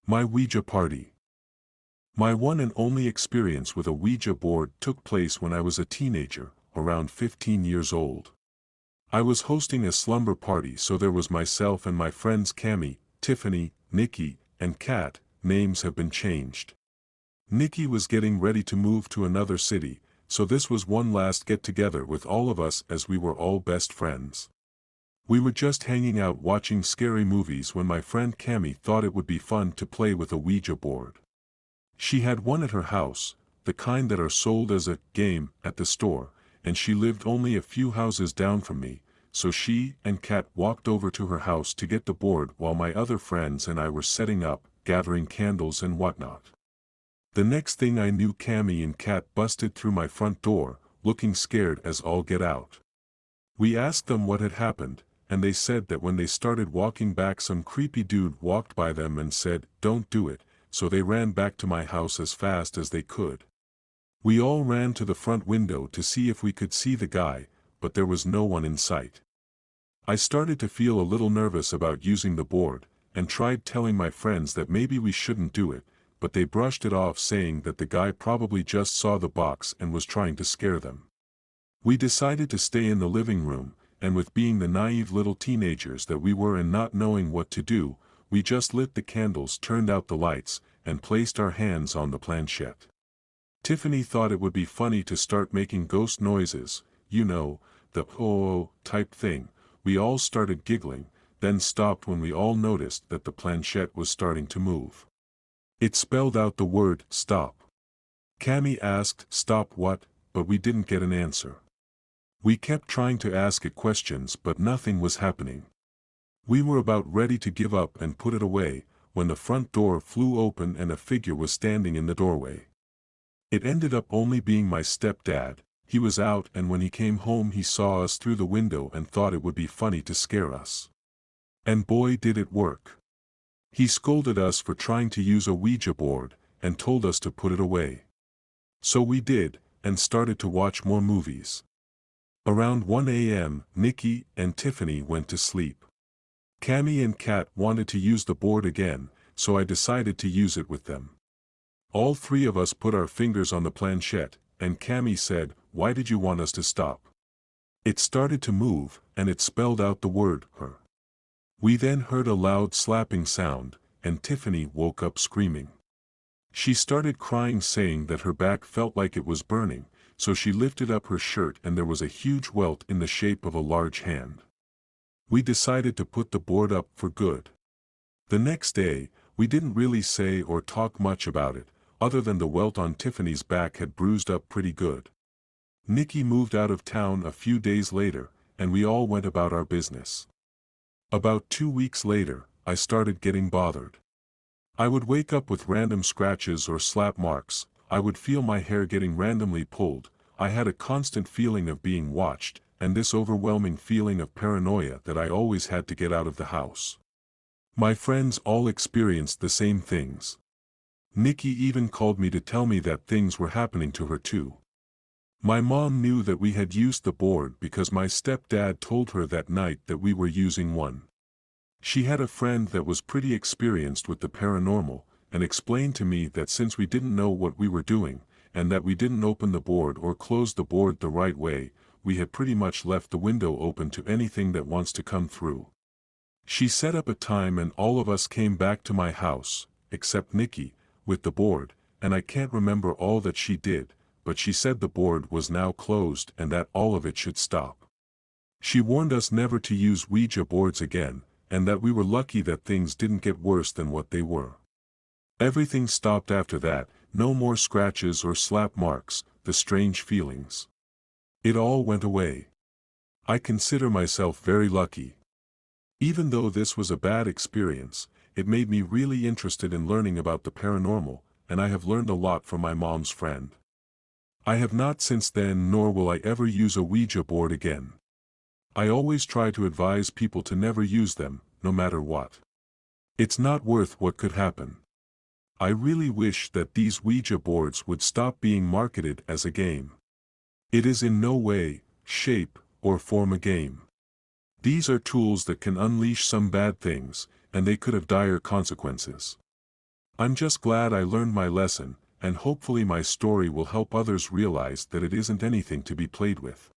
My Ouija Party. My one and only experience with a Ouija board took place when I was a teenager, around 15 years old. I was hosting a slumber party, so there was myself and my friends Cami, Tiffany, Nikki, and Kat. Names have been changed. Nikki was getting ready to move to another city, so this was one last get-together with all of us as we were all best friends. We were just hanging out watching scary movies when my friend Cami thought it would be fun to play with a Ouija board. She had one at her house, the kind that are sold as a game at the store, and she lived only a few houses down from me, so she and Kat walked over to her house to get the board while my other friends and I were setting up, gathering candles and whatnot. The next thing I knew, Cami and Kat busted through my front door, looking scared as all get out. We asked them what had happened, and they said that when they started walking back, some creepy dude walked by them and said, "Don't do it," so they ran back to my house as fast as they could. We all ran to the front window to see if we could see the guy, but there was no one in sight. I started to feel a little nervous about using the board, and tried telling my friends that maybe we shouldn't do it, but they brushed it off, saying that the guy probably just saw the box and was trying to scare them. We decided to stay in the living room, and with being the naive little teenagers that we were and not knowing what to do, we just lit the candles, turned out the lights, and placed our hands on the planchette. Tiffany thought it would be funny to start making ghost noises, you know, the oh type thing. We all started giggling, then stopped when we all noticed that the planchette was starting to move. It spelled out the word stop. Cami asked, "Stop what?" but we didn't get an answer. We kept trying to ask it questions, but nothing was happening. We were about ready to give up and put it away, when the front door flew open and a figure was standing in the doorway. It ended up only being my stepdad. He was out, and when he came home he saw us through the window and thought it would be funny to scare us. And boy, did it work. He scolded us for trying to use a Ouija board, and told us to put it away. So we did, and started to watch more movies. Around 1 a.m., Nikki and Tiffany went to sleep. Cami and Kat wanted to use the board again, so I decided to use it with them. All three of us put our fingers on the planchette, and Cami said, "Why did you want us to stop?" It started to move, and it spelled out the word her. We then heard a loud slapping sound, and Tiffany woke up screaming. She started crying, saying that her back felt like it was burning, so she lifted up her shirt and there was a huge welt in the shape of a large hand. We decided to put the board up for good. The next day, we didn't really say or talk much about it, other than the welt on Tiffany's back had bruised up pretty good. Nikki moved out of town a few days later, and we all went about our business. About 2 weeks later, I started getting bothered. I would wake up with random scratches or slap marks, I would feel my hair getting randomly pulled, I had a constant feeling of being watched, and this overwhelming feeling of paranoia that I always had to get out of the house. My friends all experienced the same things. Nikki even called me to tell me that things were happening to her too. My mom knew that we had used the board because my stepdad told her that night that we were using one. She had a friend that was pretty experienced with the paranormal, and explained to me that since we didn't know what we were doing, and that we didn't open the board or close the board the right way, we had pretty much left the window open to anything that wants to come through. She set up a time and all of us came back to my house, except Nikki, with the board, and I can't remember all that she did, but she said the board was now closed and that all of it should stop. She warned us never to use Ouija boards again, and that we were lucky that things didn't get worse than what they were. Everything stopped after that, no more scratches or slap marks, the strange feelings. It all went away. I consider myself very lucky. Even though this was a bad experience, it made me really interested in learning about the paranormal, and I have learned a lot from my mom's friend. I have not since then, nor will I ever use a Ouija board again. I always try to advise people to never use them, no matter what. It's not worth what could happen. I really wish that these Ouija boards would stop being marketed as a game. It is in no way, shape, or form a game. These are tools that can unleash some bad things, and they could have dire consequences. I'm just glad I learned my lesson, and hopefully my story will help others realize that it isn't anything to be played with.